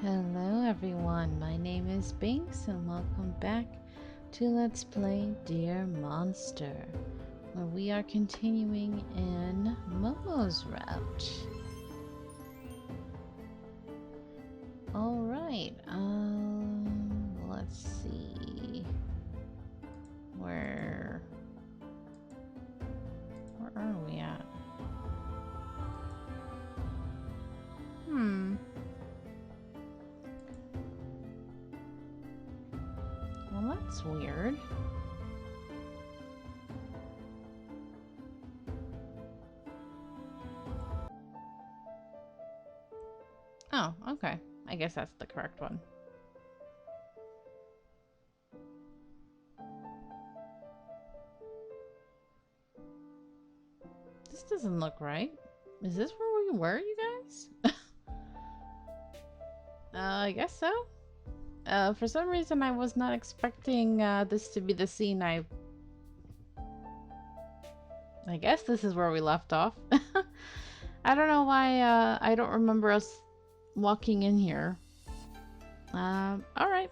Hello everyone, my name is Binks and welcome back to Let's Play Dear Monster, where we are continuing in Momo's route. Alright, let's see. Where are we at? Well, that's weird. Oh, okay. I guess that's the correct one. This doesn't look right. Is this where we were, you guys? I guess so. For some reason, I was not expecting this to be the scene I guess this is where we left off. I don't know why I don't remember us walking in here. Alright.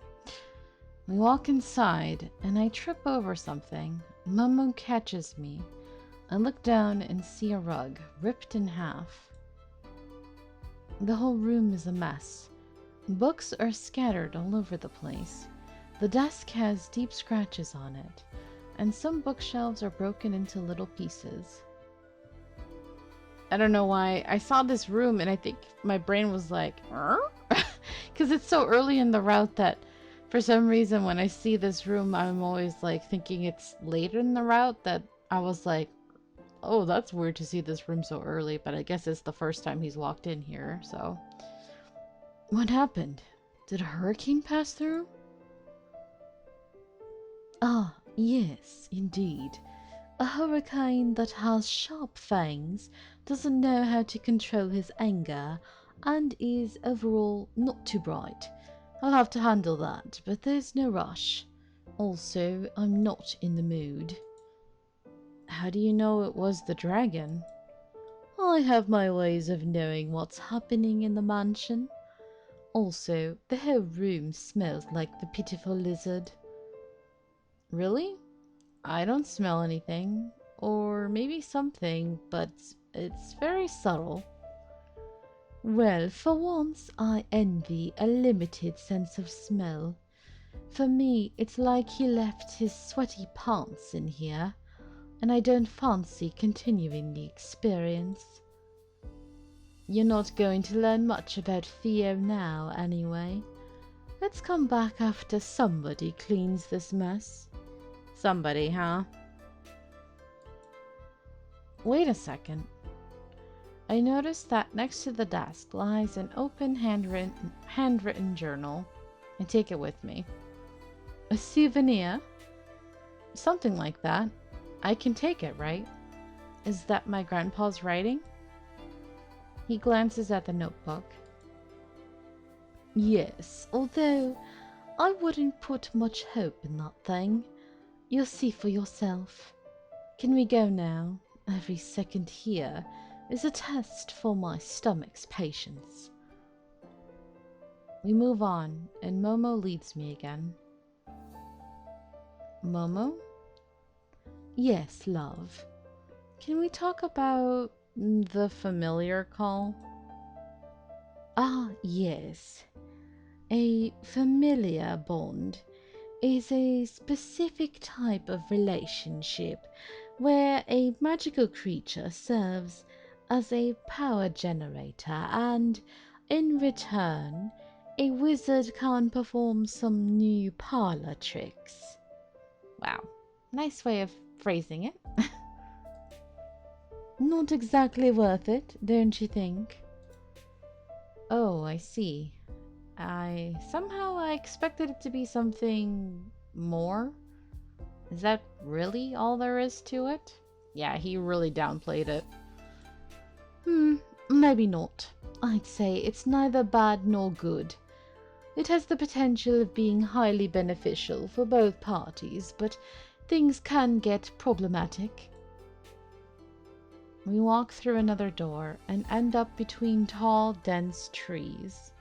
We walk inside, and I trip over something. Momo catches me. I look down and see a rug, ripped in half. The whole room is a mess. Books are scattered all over the place. The desk has deep scratches on it, and some bookshelves are broken into little pieces. I don't know why. I saw this room and I think my brain was like, because it's so early in the route that for some reason when I see this room, I'm always like thinking it's later in the route, that I was like, oh, that's weird to see this room so early, but I guess it's the first time he's walked in here, so. What happened? Did a hurricane pass through? Ah, yes, indeed. A hurricane that has sharp fangs, doesn't know how to control his anger, and is overall not too bright. I'll have to handle that, but there's no rush. Also, I'm not in the mood. How do you know it was the dragon? I have my ways of knowing what's happening in the mansion. Also, the whole room smells like the pitiful lizard. Really? I don't smell anything. Or maybe something, but it's very subtle. Well, for once, I envy a limited sense of smell. For me, it's like he left his sweaty pants in here, and I don't fancy continuing the experience. You're not going to learn much about Theo now, anyway. Let's come back after somebody cleans this mess. Somebody, huh? Wait a second. I noticed that next to the desk lies an open handwritten journal. I take it with me. A souvenir? Something like that. I can take it, right? Is that my grandpa's writing? He glances at the notebook. Yes, although I wouldn't put much hope in that thing. You'll see for yourself. Can we go now? Every second here is a test for my stomach's patience. We move on, and Momo leads me again. Momo? Yes, love. Can we talk about the familiar call? Ah, yes. A familiar bond is a specific type of relationship where a magical creature serves as a power generator and, in return, a wizard can perform some new parlor tricks. Wow, nice way of phrasing it. Not exactly worth it, don't you think? Oh, I see. I expected it to be something more. Is that really all there is to it? Yeah, he really downplayed it. Maybe not. I'd say it's neither bad nor good. It has the potential of being highly beneficial for both parties, but things can get problematic. We walk through another door and end up between tall, dense trees.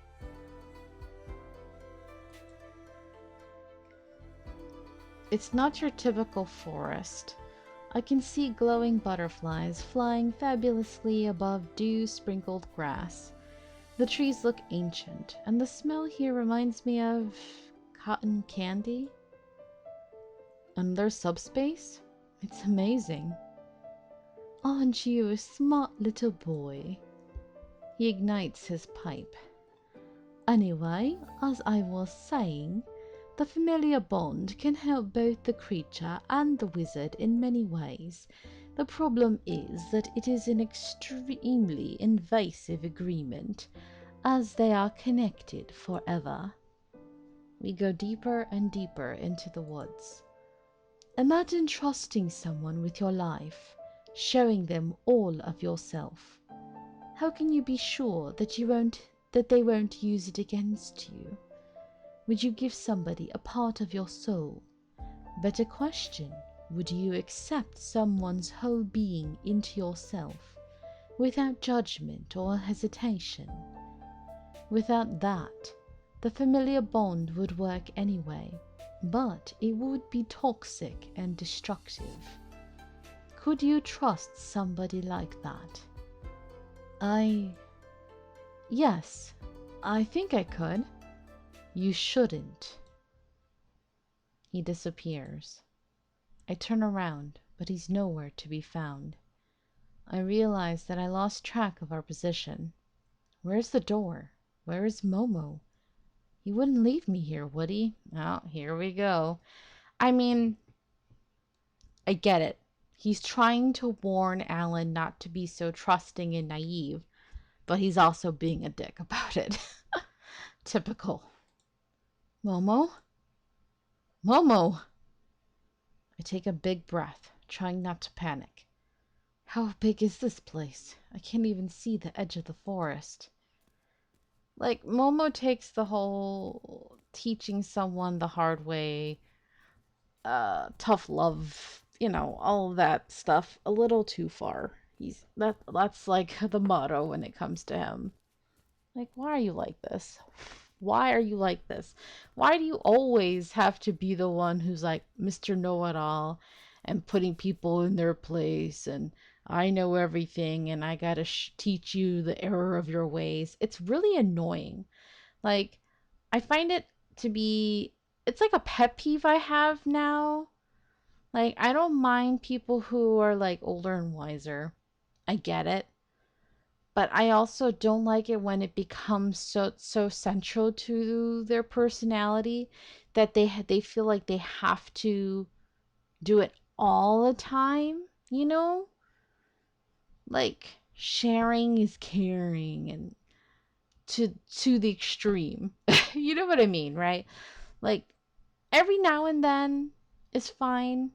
It's not your typical forest. I can see glowing butterflies flying fabulously above dew-sprinkled grass. The trees look ancient, and the smell here reminds me of cotton candy. Another subspace? It's amazing. Aren't you a smart little boy? He ignites his pipe. Anyway, as I was saying, the familiar bond can help both the creature and the wizard in many ways. The problem is that it is an extremely invasive agreement, as they are connected forever. We go deeper and deeper into the woods. Imagine trusting someone with your life, showing them all of yourself. How can you be sure that they won't use it against you? Would you give somebody a part of your soul? Better question, would you accept someone's whole being into yourself without judgment or hesitation? Without that, the familiar bond would work anyway, but it would be toxic and destructive. Could you trust somebody like that? Yes, I think I could. You shouldn't. He disappears. I turn around, but he's nowhere to be found. I realize that I lost track of our position. Where's the door? Where is Momo? He wouldn't leave me here, would he? Oh, here we go. I mean, I get it. He's trying to warn Alan not to be so trusting and naive, but he's also being a dick about it. Typical. Momo? Momo! I take a big breath, trying not to panic. How big is this place? I can't even see the edge of the forest. Like, Momo takes the whole teaching someone the hard way, tough love, all of that stuff a little too far. That's like the motto when it comes to him. Like, why are you like this? Why are you like this? Why do you always have to be the one who's like Mr. Know-It-All and putting people in their place and I know everything and I gotta teach you the error of your ways? It's really annoying. Like, I find it to be, it's like a pet peeve I have now. Like, I don't mind people who are like older and wiser. I get it. But I also don't like it when it becomes so central to their personality that they feel like they have to do it all the time, you know? Like sharing is caring and to the extreme. You know what I mean, right? Like every now and then is fine,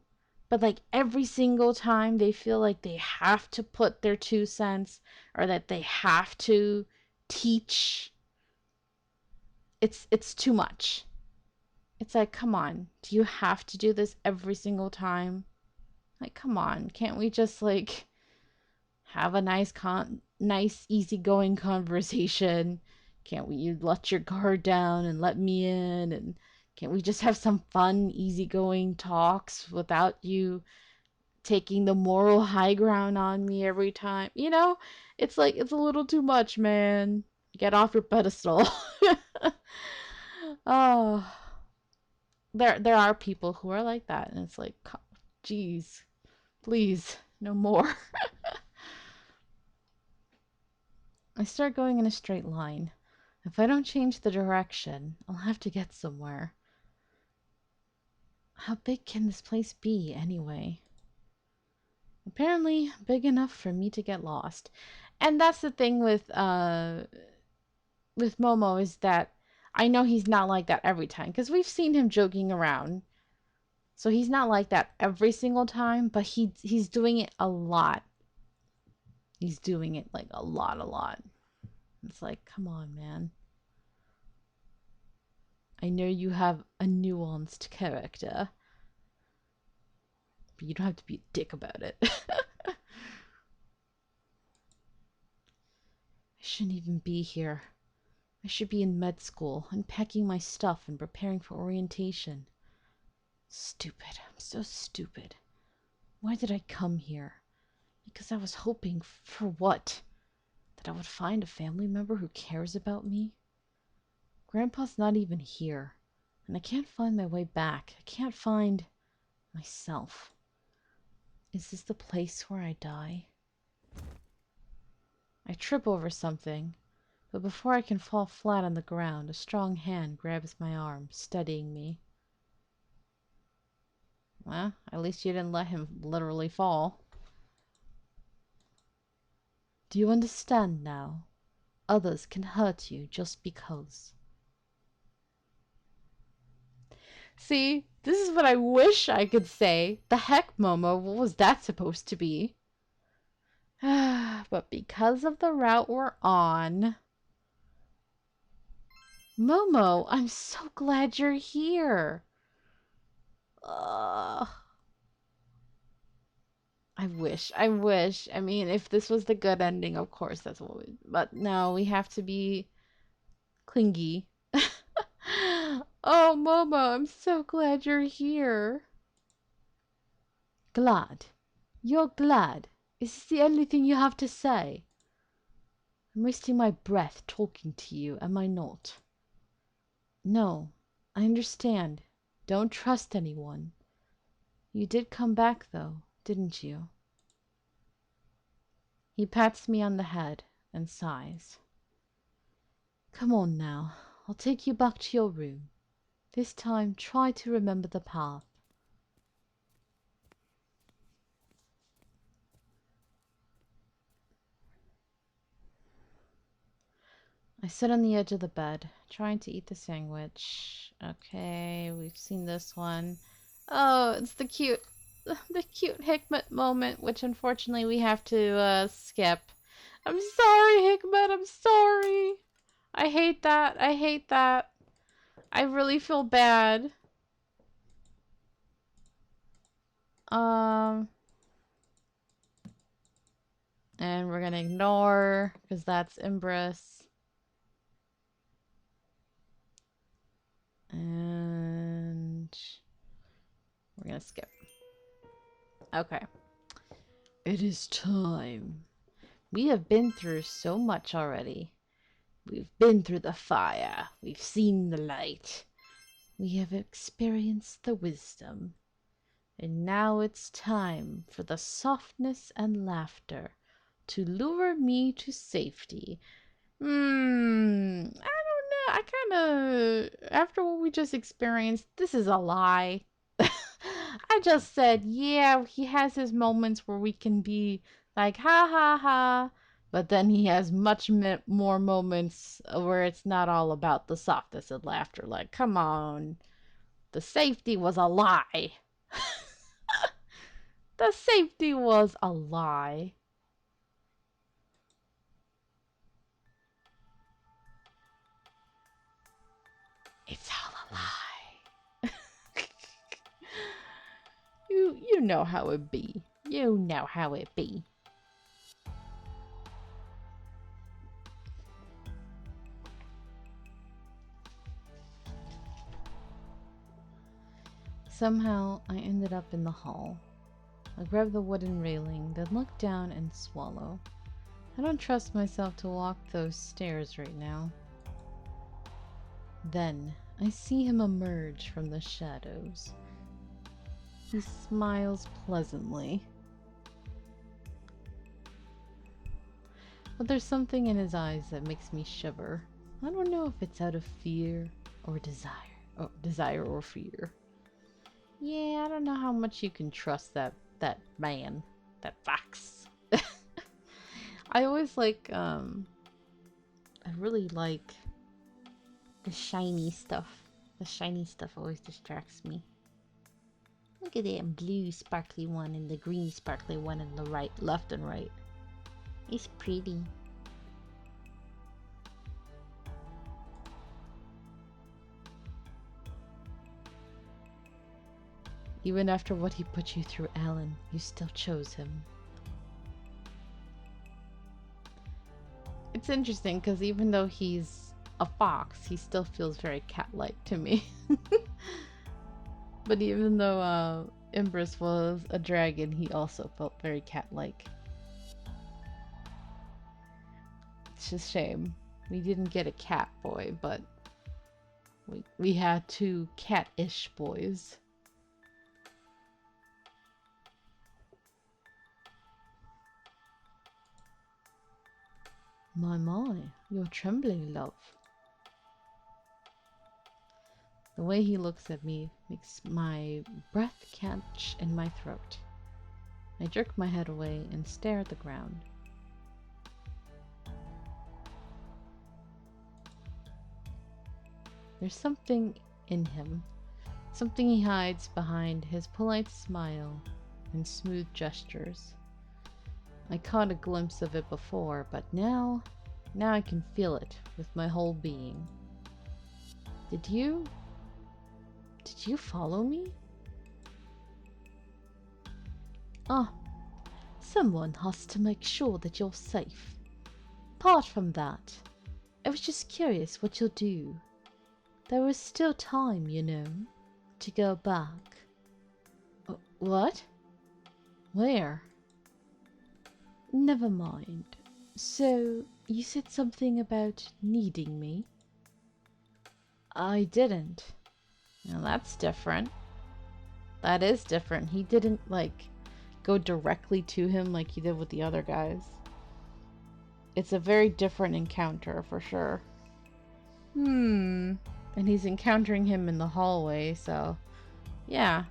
but like every single time they feel like they have to put their 2 cents or that they have to teach, it's too much. It's like, come on, do you have to do this every single time? Like, come on, can't we just like have a nice easygoing conversation? Can't we you let your guard down and let me in, and can't we just have some fun easygoing talks without you taking the moral high ground on me every time? It's like it's a little too much, man. Get off your pedestal. Oh, there are people who are like that, and it's like, geez, please, no more. I start going in a straight line. If I don't change the direction, I'll have to get somewhere. How big can this place be, anyway? Apparently, big enough for me to get lost. And that's the thing with Momo, is that I know he's not like that every time, because we've seen him joking around. So he's not like that every single time, but he's doing it a lot. He's doing it like a lot. It's like, come on, man. I know you have a nuanced character, but you don't have to be a dick about it. I shouldn't even be here. I should be in med school, unpacking my stuff and preparing for orientation. Stupid. I'm so stupid. Why did I come here? Because I was hoping for what? That I would find a family member who cares about me? Grandpa's not even here, and I can't find my way back. I can't find myself. Is this the place where I die? I trip over something, but before I can fall flat on the ground, a strong hand grabs my arm, steadying me. Well, at least you didn't let him literally fall. Do you understand now? Others can hurt you just because. See, this is what I wish I could say. The heck, Momo, what was that supposed to be? But because of the route we're on... Momo, I'm so glad you're here. I wish. I mean, if this was the good ending, of course, that's what we... But no, we have to be clingy. Oh, Momo, I'm so glad you're here. Glad? You're glad? Is this the only thing you have to say? I'm wasting my breath talking to you, am I not? No, I understand. Don't trust anyone. You did come back, though, didn't you? He pats me on the head and sighs. Come on now, I'll take you back to your room. This time, try to remember the path. I sit on the edge of the bed, trying to eat the sandwich. Okay, we've seen this one. Oh, it's the cute Hikmet moment, which unfortunately we have to skip. I'm sorry, Hikmet, I'm sorry. I hate that. I hate that. I really feel bad. And we're gonna ignore, because that's Empress. And we're gonna skip. Okay. It is time. We have been through so much already. We've been through the fire. We've seen the light. We have experienced the wisdom. And now it's time for the softness and laughter to lure me to safety. I don't know. I kind of, after what we just experienced, this is a lie. I just said, yeah, he has his moments where we can be like, ha ha ha. But then he has much more moments where it's not all about the softness and laughter. Like, come on. The safety was a lie. The safety was a lie. It's all a lie. You know how it be. You know how it be. Somehow, I ended up in the hall. I grab the wooden railing, then look down and swallow. I don't trust myself to walk those stairs right now. Then, I see him emerge from the shadows. He smiles pleasantly. But there's something in his eyes that makes me shiver. I don't know if it's out of fear or desire. Oh, desire or fear. Yeah, I don't know how much you can trust that man, that fox. I always like, I really like the shiny stuff. The shiny stuff always distracts me. Look at that blue sparkly one and the green sparkly one in the right, left and right. It's pretty. Even after what he put you through, Alan, you still chose him. It's interesting because even though he's a fox, he still feels very cat-like to me. But even though Empress was a dragon, he also felt very cat-like. It's just a shame. We didn't get a cat boy, but we had two cat-ish boys. My, you're trembling, love. The way he looks at me makes my breath catch in my throat. I jerk my head away and stare at the ground. There's something in him, something he hides behind his polite smile and smooth gestures. I caught a glimpse of it before, but now I can feel it with my whole being. Did you follow me? Ah, someone has to make sure that you're safe. Apart from that, I was just curious what you'll do. There was still time, you know, to go back. What? Where? Never mind. So, you said something about needing me? I didn't. Now that's different. That is different. He didn't, like, go directly to him like he did with the other guys. It's a very different encounter, for sure. And he's encountering him in the hallway, so... yeah.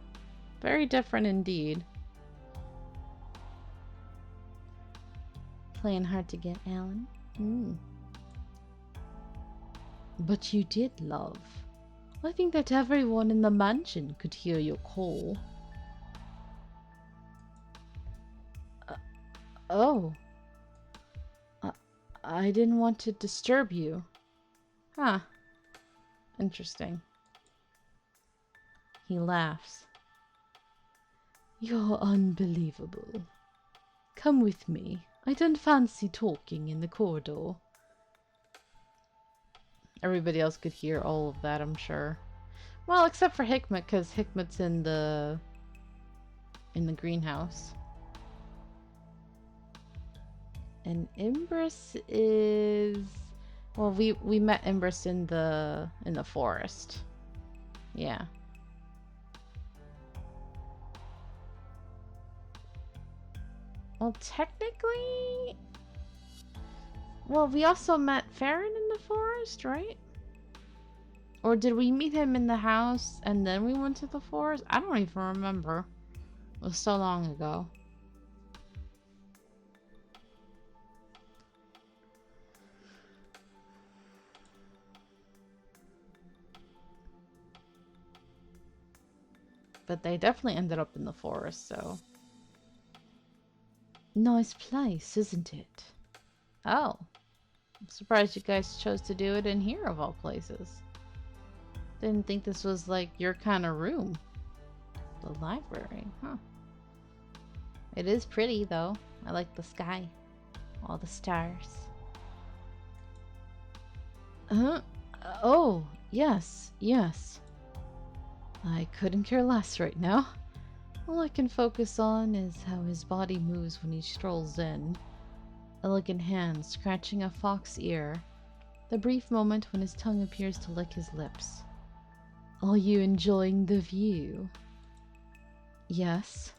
Very different indeed. Playing hard to get, Alan? But you did, love. I think that everyone in the mansion could hear your call. Oh. I didn't want to disturb you. Huh. Interesting. He laughs. You're unbelievable. Come with me. I don't fancy talking in the corridor. Everybody else could hear all of that, I'm sure. Well, except for Hikmet, because Hikmet's in the greenhouse. And Empress is... well, we met Empress in the forest. Yeah. Well, technically... well, we also met Farron in the forest, right? Or did we meet him in the house and then we went to the forest? I don't even remember. It was so long ago. But they definitely ended up in the forest, so... nice place, isn't it? Oh. I'm surprised you guys chose to do it in here, of all places. Didn't think this was, like, your kind of room. The library, huh. It is pretty, though. I like the sky. All the stars. Oh, yes, yes. I couldn't care less right now. All I can focus on is how his body moves when he strolls in. Elegant hands scratching a fox ear. The brief moment when his tongue appears to lick his lips. Are you enjoying the view? Yes.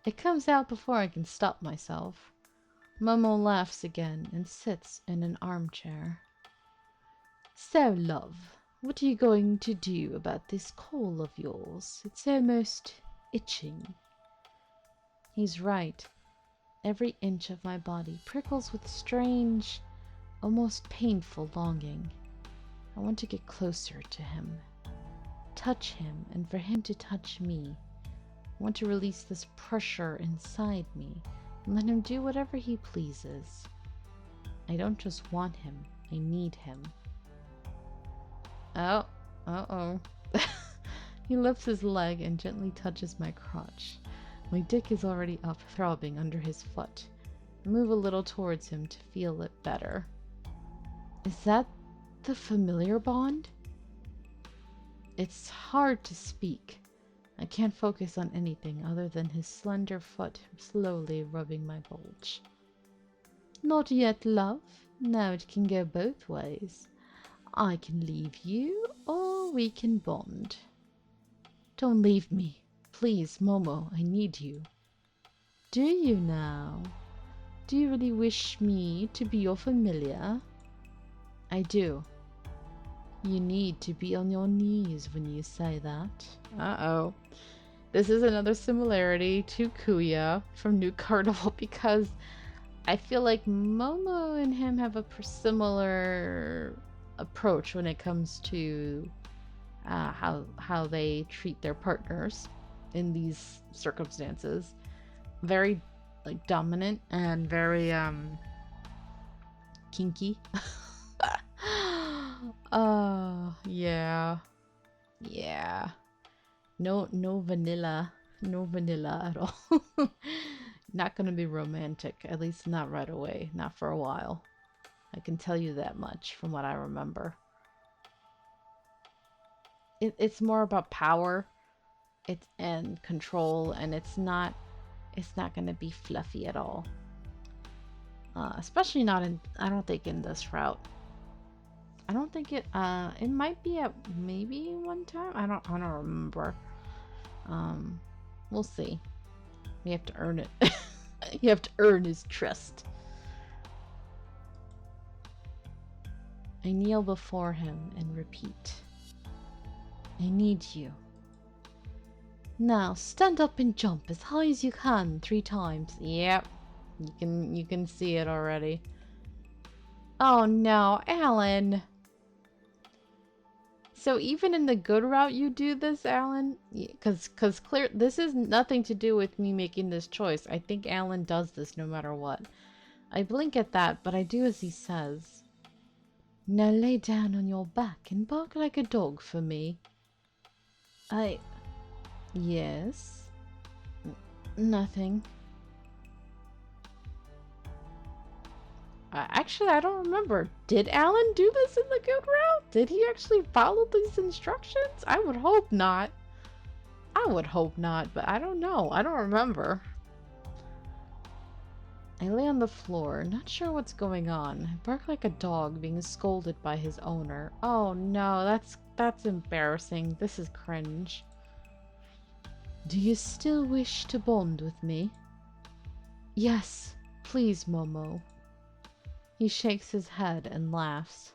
It comes out before I can stop myself. Momo laughs again and sits in an armchair. So, love, what are you going to do about this call of yours? It's almost itching. He's right. Every inch of my body prickles with strange, almost painful longing. I want to get closer to him. Touch him, and for him to touch me. I want to release this pressure inside me and let him do whatever he pleases. I don't just want him, I need him. Oh, uh-oh. He lifts his leg and gently touches my crotch. My dick is already up, throbbing under his foot. I move a little towards him to feel it better. Is that the familiar bond? It's hard to speak. I can't focus on anything other than his slender foot slowly rubbing my bulge. Not yet, love. Now it can go both ways. I can leave you, or we can bond. Don't leave me. Please, Momo, I need you. Do you now? Do you really wish me to be your familiar? I do. You need to be on your knees when you say that. Uh-oh. This is another similarity to Kuya from New Carnival because I feel like Momo and him have a similar approach when it comes to how they treat their partners in these circumstances. Very like dominant and very kinky. Yeah. Yeah. No vanilla. No vanilla at all. Not gonna be romantic, at least not right away, not for a while. I can tell you that much from what I remember. It's more about power, and control, and it's not gonna be fluffy at all. Especially not in, I don't think in this route. I don't think it might be at maybe one time. I don't remember. We'll see. We have to earn it. You have to earn his trust. I kneel before him and repeat. I need you. Now stand up and jump as high as you can 3 times. Yep. You can see it already. Oh no, Alan. So even in the good route you do this, Alan? Cause clear this is nothing to do with me making this choice. I think Alan does this no matter what. I blink at that, but I do as he says. Now lay down on your back and bark like a dog for me. Yes? Nothing. Actually, I don't remember. Did Alan do this in the good route? Did he actually follow these instructions? I would hope not. I would hope not, but I don't know. I don't remember. I lay on the floor, not sure what's going on. I bark like a dog being scolded by his owner. Oh no, that's embarrassing. This is cringe. Do you still wish to bond with me? Yes, please, Momo. He shakes his head and laughs.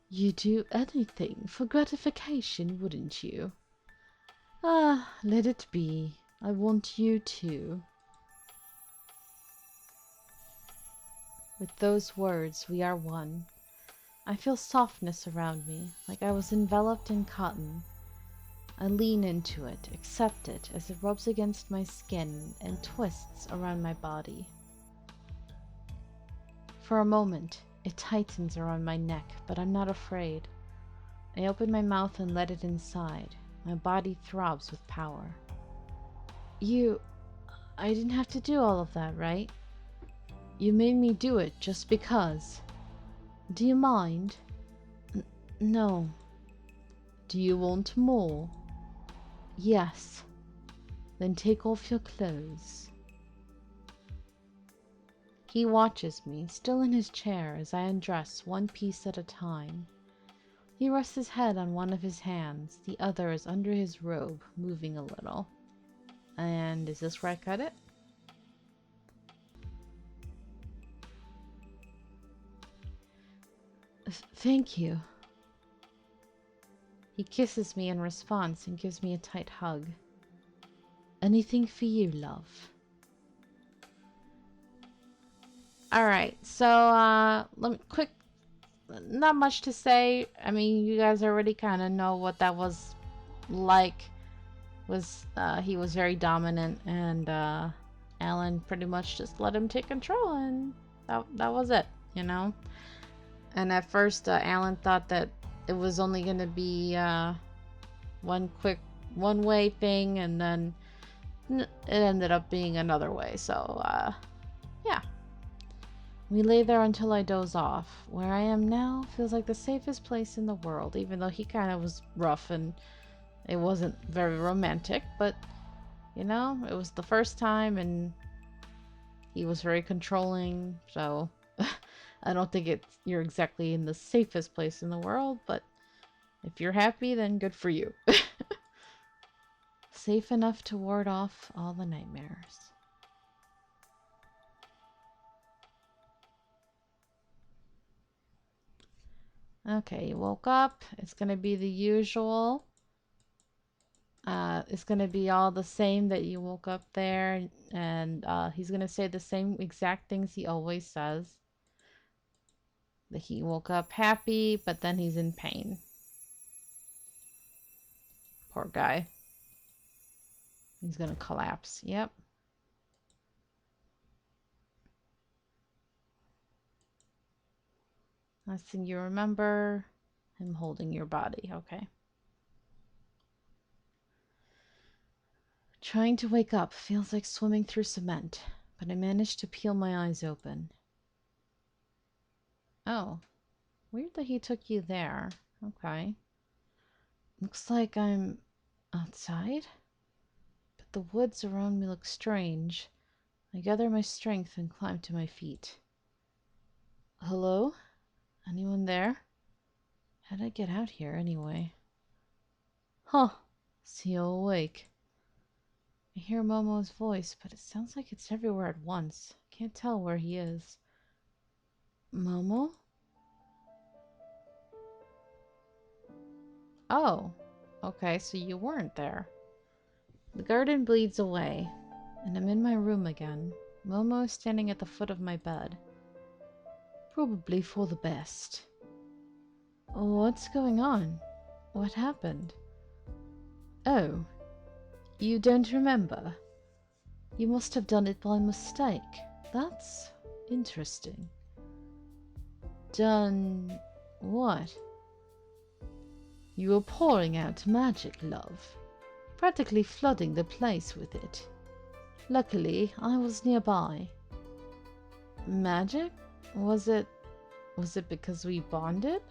You'd do anything for gratification, wouldn't you? Ah, let it be. I want you too. With those words, we are one. I feel softness around me, like I was enveloped in cotton. I lean into it, accept it as it rubs against my skin and twists around my body. For a moment, it tightens around my neck, but I'm not afraid. I open my mouth and let it inside. My body throbs with power. I didn't have to do all of that, right? You made me do it just because. Do you mind? No. Do you want more? Yes. Then take off your clothes. He watches me, still in his chair, as I undress one piece at a time. He rests his head on one of his hands, the other is under his robe, moving a little. And is this where I cut it? Thank you. He kisses me in response and gives me a tight hug. Anything for you, love. Alright, so, let me, not much to say. I mean, you guys already kind of know what that was like. He was very dominant, and, Alan pretty much just let him take control, and that was it, you know? And at first, Alan thought that it was only gonna be, one quick one-way thing, and then it ended up being another way, so, yeah. We lay there until I doze off. Where I am now feels like the safest place in the world, even though he kind of was rough and It wasn't very romantic, but, you know, it was the first time and he was very controlling, so I don't think you're exactly in the safest place in the world, but if you're happy, then good for you. Safe enough to ward off all the nightmares. Okay, you woke up. It's gonna be the usual. It's gonna be all the same that you woke up there, and he's gonna say the same exact things he always says. That he woke up happy, but then he's in pain. Poor guy. He's gonna collapse. Yep. Last thing you remember, him holding your body. Okay. Trying to wake up feels like swimming through cement, but I managed to peel my eyes open. Oh, weird that he took you there. Okay. Looks like I'm outside, but the woods around me look strange. I gather my strength and climb to my feet. Hello? Anyone there? How'd I get out here anyway? Huh. Still awake. I hear Momo's voice, but it sounds like it's everywhere at once. Can't tell where he is. Momo? Oh. Okay, so you weren't there. The garden bleeds away, and I'm in my room again. Momo is standing at the foot of my bed. Probably for the best. What's going on? What happened? Oh, you don't remember? You must have done it by mistake. That's interesting. Done what? You were pouring out magic, love. Practically flooding the place with it. Luckily, I was nearby. Magic? Was it because we bonded?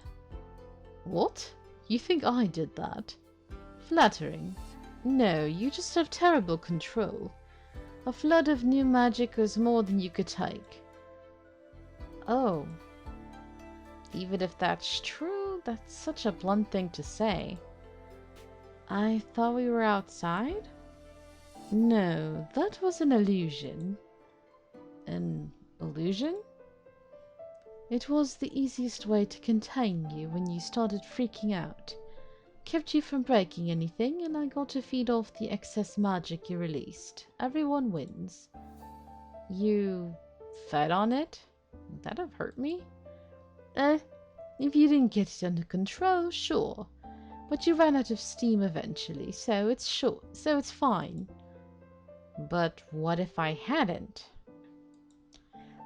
What? You think I did that? Flattering. No, you just have terrible control. A flood of new magic was more than you could take. Oh. Even if that's true, that's such a blunt thing to say. I thought we were outside? No, that was an illusion. An illusion? It was the easiest way to contain you when you started freaking out. Kept you from breaking anything, and I got to feed off the excess magic you released. Everyone wins. You fed on it? Would that have hurt me? If you didn't get it under control, sure. But you ran out of steam eventually, so it's fine. But what if I hadn't?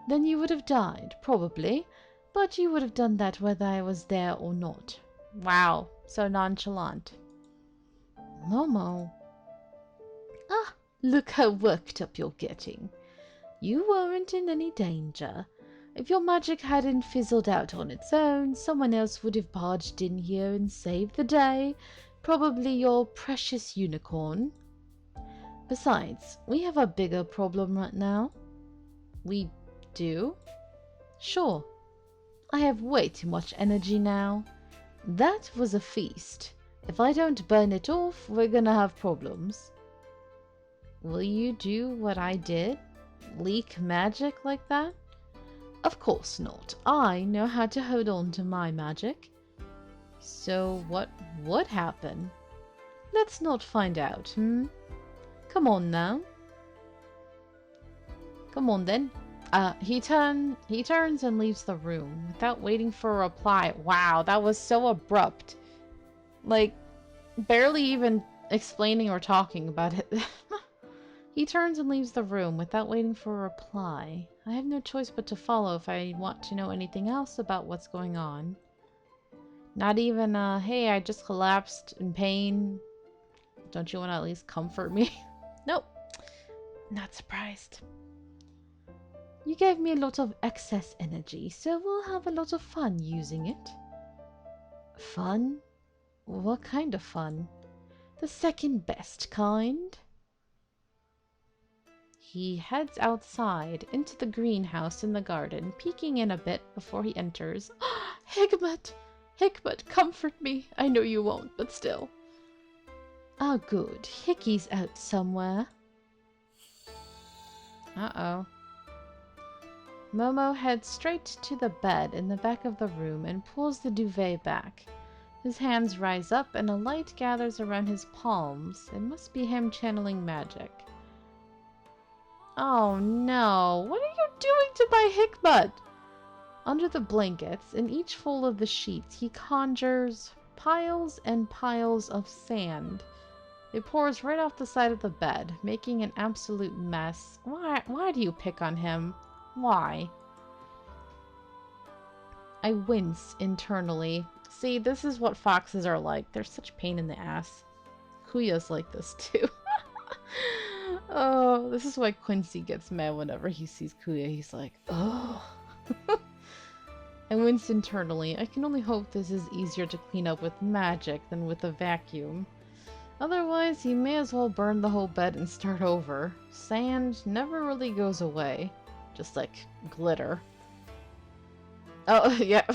Then you would have died, probably, but you would have done that whether I was there or not. Wow, so nonchalant. Momo. Ah, look how worked up you're getting. You weren't in any danger. If your magic hadn't fizzled out on its own, someone else would have barged in here and saved the day. Probably your precious unicorn. Besides, we have a bigger problem right now. We do? Sure. I have way too much energy now. That was a feast. If I don't burn it off, we're gonna have problems. Will you do what I did? Leak magic like that? Of course not. I know how to hold on to my magic. So what would happen? Let's not find out, Come on now. Come on then. He turns and leaves the room without waiting for a reply. Wow, that was so abrupt. Like, barely even explaining or talking about it. He turns and leaves the room without waiting for a reply. I have no choice but to follow if I want to know anything else about what's going on. Not even, hey, I just collapsed in pain. Don't you want to at least comfort me? Nope. Not surprised. You gave me a lot of excess energy, so we'll have a lot of fun using it. Fun? What kind of fun? The second best kind. He heads outside into the greenhouse in the garden, peeking in a bit before he enters. Hikmet! Hikmet, comfort me. I know you won't, but still. Ah, good. Hickey's out somewhere. Uh-oh. Momo heads straight to the bed in the back of the room and pulls the duvet back. His hands rise up and a light gathers around his palms. It must be him channeling magic. Oh no, what are you doing to my Hikmet? Under the blankets, in each fold of the sheets, he conjures piles and piles of sand. It pours right off the side of the bed, making an absolute mess. Why do you pick on him? Why? I wince internally. See, this is what foxes are like. They're such pain in the ass. Kuya's like this too. Oh, this is why Quincy gets mad whenever he sees Kuya. He's like, oh. I wince internally. I can only hope this is easier to clean up with magic than with a vacuum. Otherwise, he may as well burn the whole bed and start over. Sand never really goes away. Just like glitter. Oh, yeah.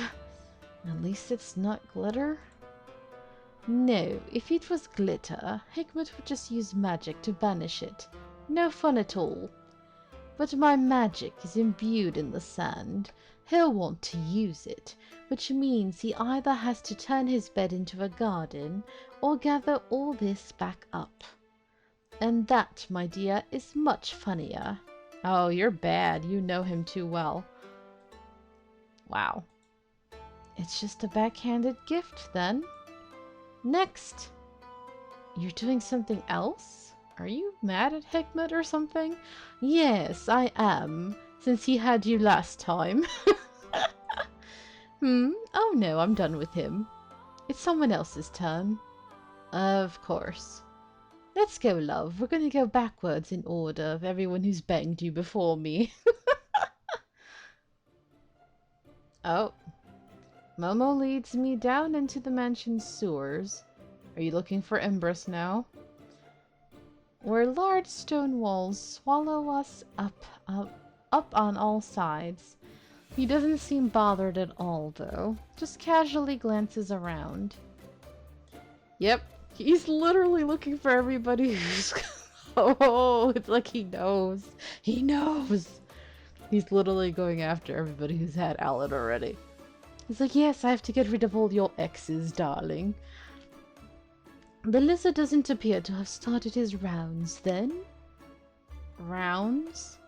At least it's not glitter. No, if it was glitter, Hikmet would just use magic to banish it. No fun at all. But my magic is imbued in the sand. He'll want to use it, which means he either has to turn his bed into a garden or gather all this back up. And that, my dear, is much funnier. Oh, you're bad. You know him too well. Wow. It's just a backhanded gift, then. Next. You're doing something else? Are you mad at Hikmet or something? Yes, I am, since he had you last time. Oh no, I'm done with him. It's someone else's turn. Of course. Let's go, love. We're gonna go backwards in order of everyone who's banged you before me. Oh. Momo leads me down into the mansion's sewers. Are you looking for Empress now? Where large stone walls swallow us up on all sides. He doesn't seem bothered at all, though. Just casually glances around. Yep, he's literally looking for everybody who's... Oh, it's like he knows. He knows! He's literally going after everybody who's had Alan already. He's like, yes, I have to get rid of all your exes, darling. The lizard doesn't appear to have started his rounds, then? Rounds?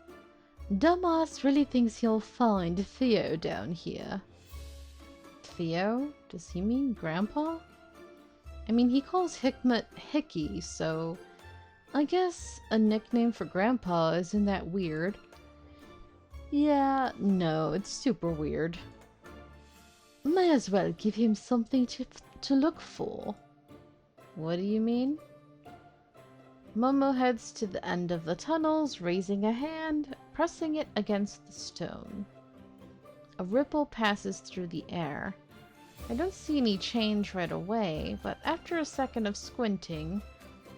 Dumbass really thinks he'll find Theo down here. Theo? Does he mean Grandpa? I mean, he calls Hikmet Hickey, so... I guess a nickname for Grandpa isn't that weird. Yeah, no, it's super weird. May as well give him something to look for. What do you mean? Momo heads to the end of the tunnels, raising a hand, pressing it against the stone. A ripple passes through the air. I don't see any change right away, but after a second of squinting,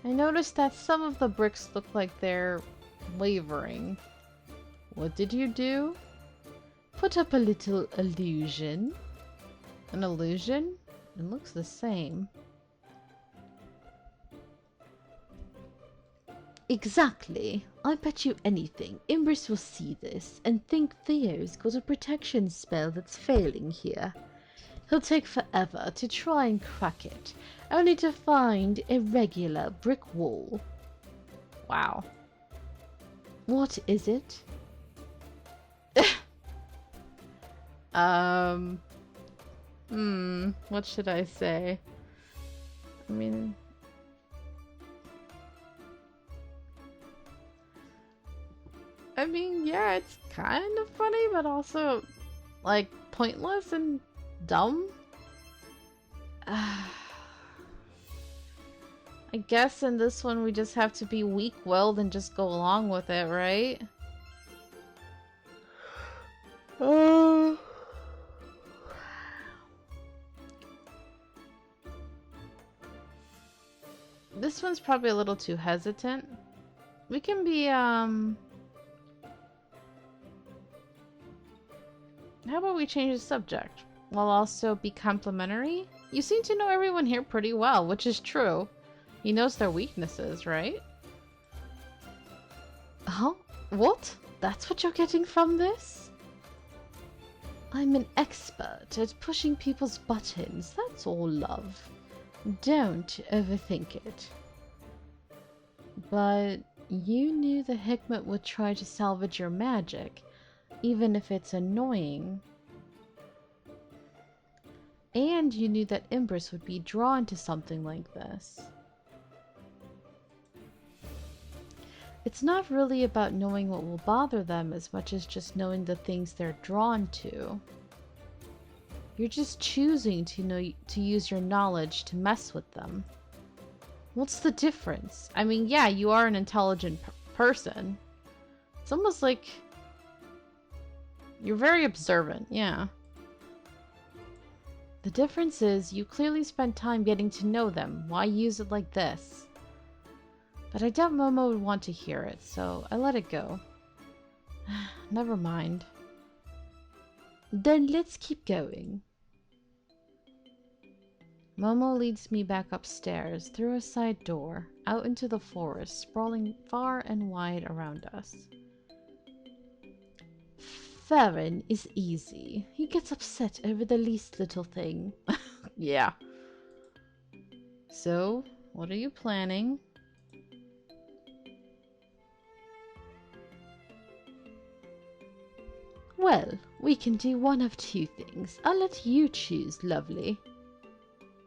I notice that some of the bricks look like they're wavering. What did you do? Put up a little illusion. An illusion? It looks the same. Exactly. I bet you anything Imbris will see this and think Theo's got a protection spell that's failing here. He'll take forever to try and crack it, only to find a regular brick wall. Wow. What is it? What should I say? I mean... yeah, it's kind of funny, but also, like, pointless and dumb? I guess in this one we just have to be weak-willed and just go along with it, right? Oh... This one's probably a little too hesitant. We can be, how about we change the subject? While also be complimentary? You seem to know everyone here pretty well, which is true. He knows their weaknesses, right? Huh? What? That's what you're getting from this? I'm an expert at pushing people's buttons, that's all, love. Don't overthink it. But you knew the Hikmet would try to salvage your magic, even if it's annoying. And you knew that Empress would be drawn to something like this. It's not really about knowing what will bother them as much as just knowing the things they're drawn to. You're just choosing to use your knowledge to mess with them. What's the difference? I mean, yeah, you are an intelligent person. It's almost like you're very observant, yeah. The difference is you clearly spent time getting to know them. Why use it like this? But I doubt Momo would want to hear it, so I let it go. Never mind. Then let's keep going. Momo leads me back upstairs, through a side door, out into the forest, sprawling far and wide around us. Farron is easy. He gets upset over the least little thing. Yeah. So, what are you planning? Well, we can do one of two things. I'll let you choose, lovely.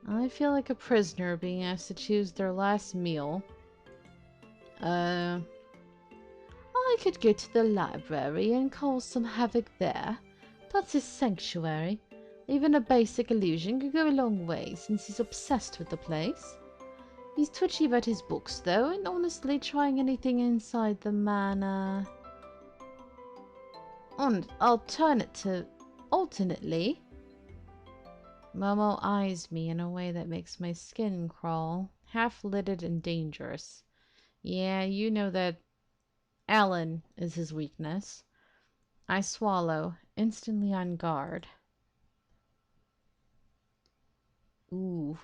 I feel like a prisoner being asked to choose their last meal. I could go to the library and cause some havoc there. That's his sanctuary. Even a basic illusion could go a long way since he's obsessed with the place. He's twitchy about his books though, and honestly trying anything inside the manor. Alternately, Momo eyes me in a way that makes my skin crawl, half-lidded and dangerous. Yeah, you know that Alan is his weakness. I swallow, instantly on guard. Ooh,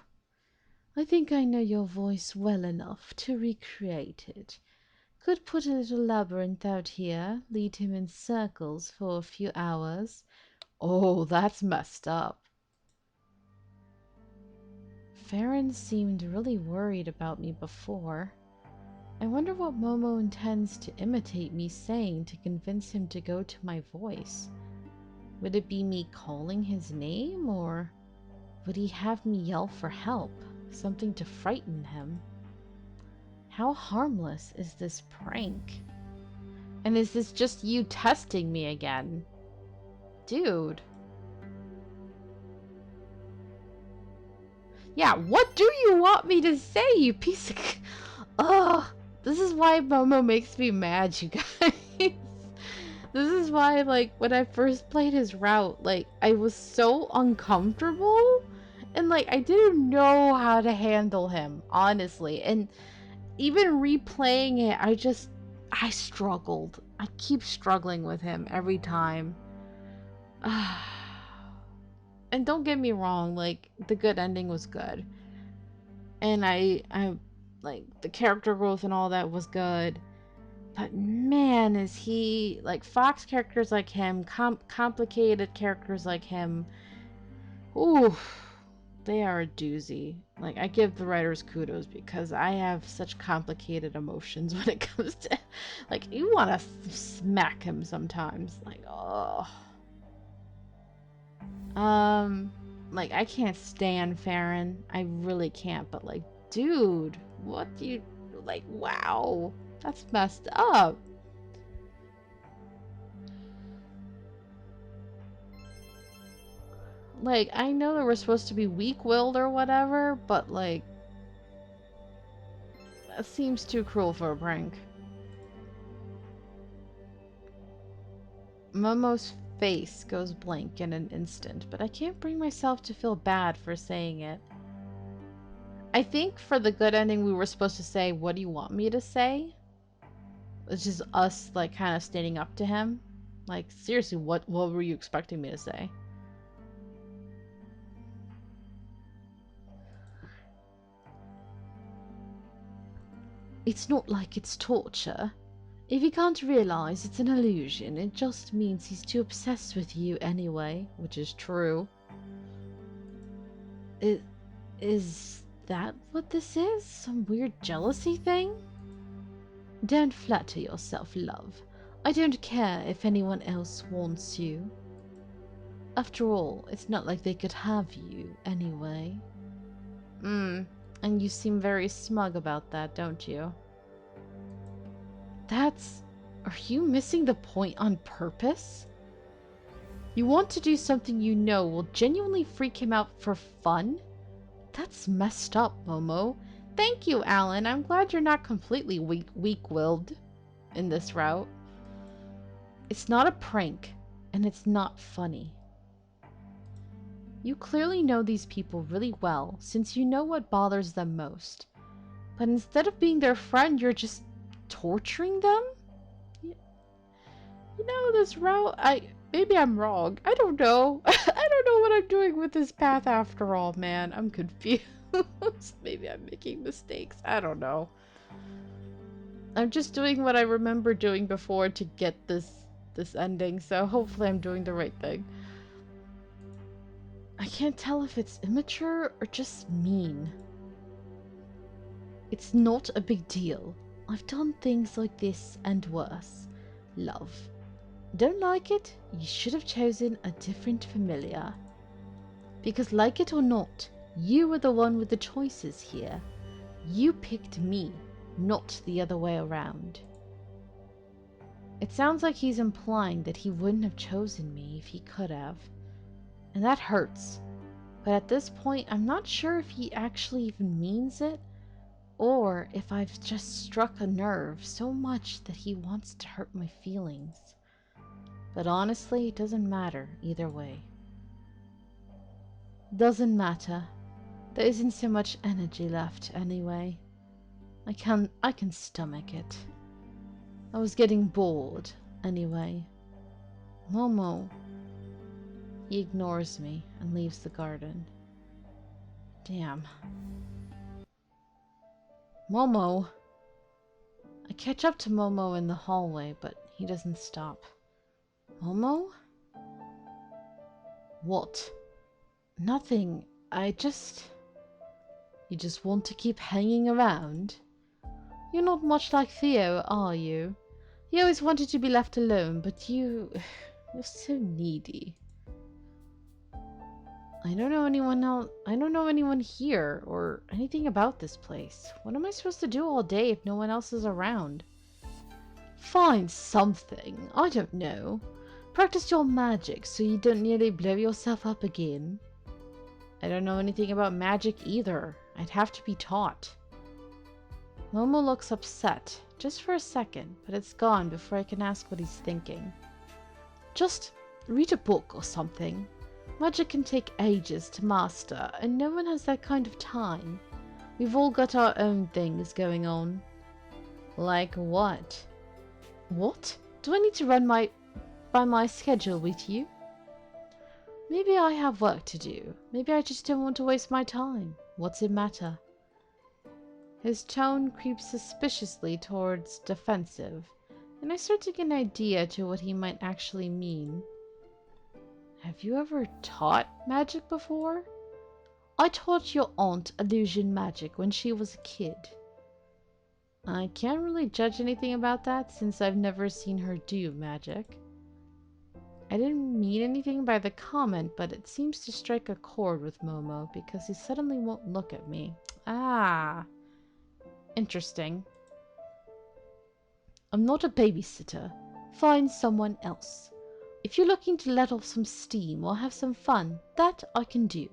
I think I know your voice well enough to recreate it. Could put a little labyrinth out here, lead him in circles for a few hours. Oh, that's messed up. Farron seemed really worried about me before. I wonder what Momo intends to imitate me saying to convince him to go to my voice. Would it be me calling his name, or would he have me yell for help? Something to frighten him? How harmless is this prank? And is this just you testing me again? Dude. Yeah, what do you want me to say, you piece of... Ugh. This is why Momo makes me mad, you guys. This is why, like, when I first played his route, like, I was so uncomfortable. And, like, I didn't know how to handle him, honestly. And even replaying it, I struggled. I keep struggling with him every time. And don't get me wrong, like, the good ending was good. And I like, the character growth and all that was good. But man, is he, like, Fox characters like him, complicated characters like him, ooh, they are a doozy. Like, I give the writers kudos because I have such complicated emotions when it comes to, like, you want to smack him sometimes. Like, oh. Like, I can't stand Farron. I really can't, but, like, dude, what do you, like, wow. That's messed up. Like, I know that we're supposed to be weak-willed or whatever, but, like, that seems too cruel for a prank. Momo's face goes blank in an instant, but I can't bring myself to feel bad for saying it. I think for the good ending, we were supposed to say, "What do you want me to say?" It's just us, like, kind of standing up to him. Like, seriously, what were you expecting me to say? It's not like it's torture. If he can't realize it's an illusion, it just means he's too obsessed with you anyway. Which is true. Is that what this is? Some weird jealousy thing? Don't flatter yourself, love. I don't care if anyone else wants you. After all, it's not like they could have you anyway. And you seem very smug about that, don't you? Are you missing the point on purpose? You want to do something you know will genuinely freak him out for fun? That's messed up, Momo. Thank you, Alan. I'm glad you're not completely weak-willed in this route. It's not a prank, and it's not funny. You clearly know these people really well, since you know what bothers them most. But instead of being their friend, you're just torturing them? You know, this route, maybe I'm wrong. I don't know. I don't know what I'm doing with this path after all, man. I'm confused. Maybe I'm making mistakes. I don't know. I'm just doing what I remember doing before to get this ending, so hopefully I'm doing the right thing. I can't tell if it's immature or just mean. It's not a big deal. I've done things like this and worse. Love. Don't like it? You should have chosen a different familiar. Because like it or not, you were the one with the choices here. You picked me, not the other way around. It sounds like he's implying that he wouldn't have chosen me if he could have. And that hurts. But at this point, I'm not sure if he actually even means it, or if I've just struck a nerve so much that he wants to hurt my feelings. But honestly, it doesn't matter either way. Doesn't matter. There isn't so much energy left anyway. I can stomach it. I was getting bored anyway. Momo. He ignores me and leaves the garden. Damn. Momo. I catch up to Momo in the hallway, but he doesn't stop. Momo? What? Nothing. You just want to keep hanging around? You're not much like Theo, are you? He always wanted to be left alone, but you're so needy. I don't know anyone else. I don't know anyone here or anything about this place. What am I supposed to do all day if no one else is around? Find something. I don't know. Practice your magic so you don't nearly blow yourself up again. I don't know anything about magic either. I'd have to be taught. Momo looks upset, just for a second, but it's gone before I can ask what he's thinking. Just read a book or something. Magic can take ages to master, and no one has that kind of time. We've all got our own things going on. Like what? What? Do I need to run by my schedule with you? Maybe I have work to do. Maybe I just don't want to waste my time. What's it matter? His tone creeps suspiciously towards defensive, and I start to get an idea to what he might actually mean. Have you ever taught magic before? I taught your aunt illusion magic when she was a kid. I can't really judge anything about that since I've never seen her do magic. I didn't mean anything by the comment, but it seems to strike a chord with Momo because he suddenly won't look at me. Ah, interesting. I'm not a babysitter. Find someone else. If you're looking to let off some steam or have some fun, that I can do,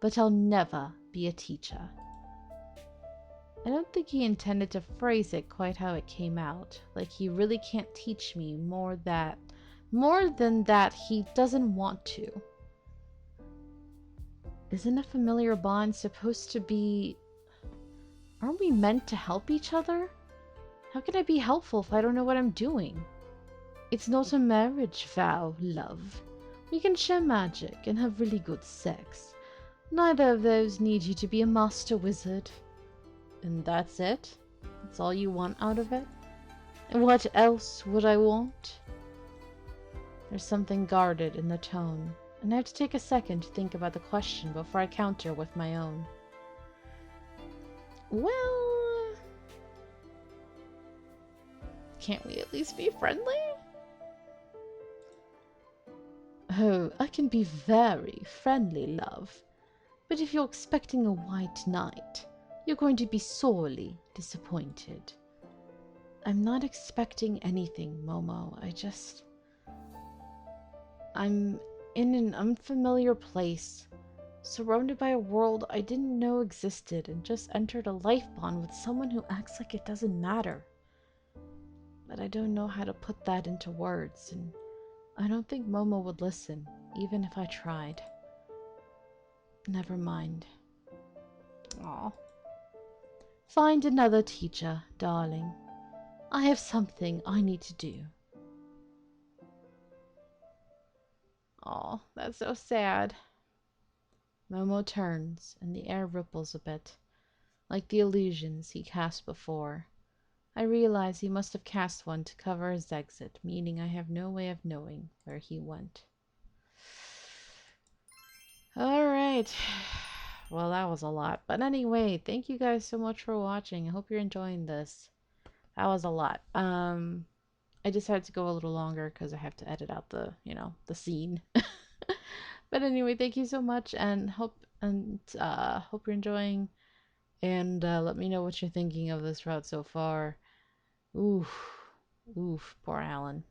but I'll never be a teacher. I don't think he intended to phrase it quite how it came out, like he really can't teach me more than that he doesn't want to. Isn't a familiar bond supposed to be Aren't we meant to help each other? How can I be helpful if I don't know what I'm doing? It's not a marriage vow, love. We can share magic and have really good sex. Neither of those need you to be a master wizard. And that's it? That's all you want out of it? And what else would I want? There's something guarded in the tone, and I have to take a second to think about the question before I counter with my own. Well, can't we at least be friendly? Oh, I can be very friendly, love. But if you're expecting a white knight, you're going to be sorely disappointed. I'm not expecting anything, Momo. I'm in an unfamiliar place, surrounded by a world I didn't know existed, and just entered a life bond with someone who acts like it doesn't matter. But I don't know how to put that into words, and I don't think Momo would listen, even if I tried. Never mind. Aw. Find another teacher, darling. I have something I need to do. Aw, that's so sad. Momo turns, and the air ripples a bit, like the illusions he cast before. I realize he must have cast one to cover his exit, meaning I have no way of knowing where he went. Alright. Well, that was a lot. But anyway, thank you guys so much for watching. I hope you're enjoying this. That was a lot. I decided to go a little longer because I have to edit out the scene. But anyway, thank you so much, and hope you're enjoying. And let me know what you're thinking of this route so far. Oof, oof, poor Alan.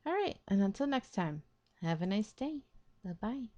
All right, and until next time, have a nice day. Bye bye.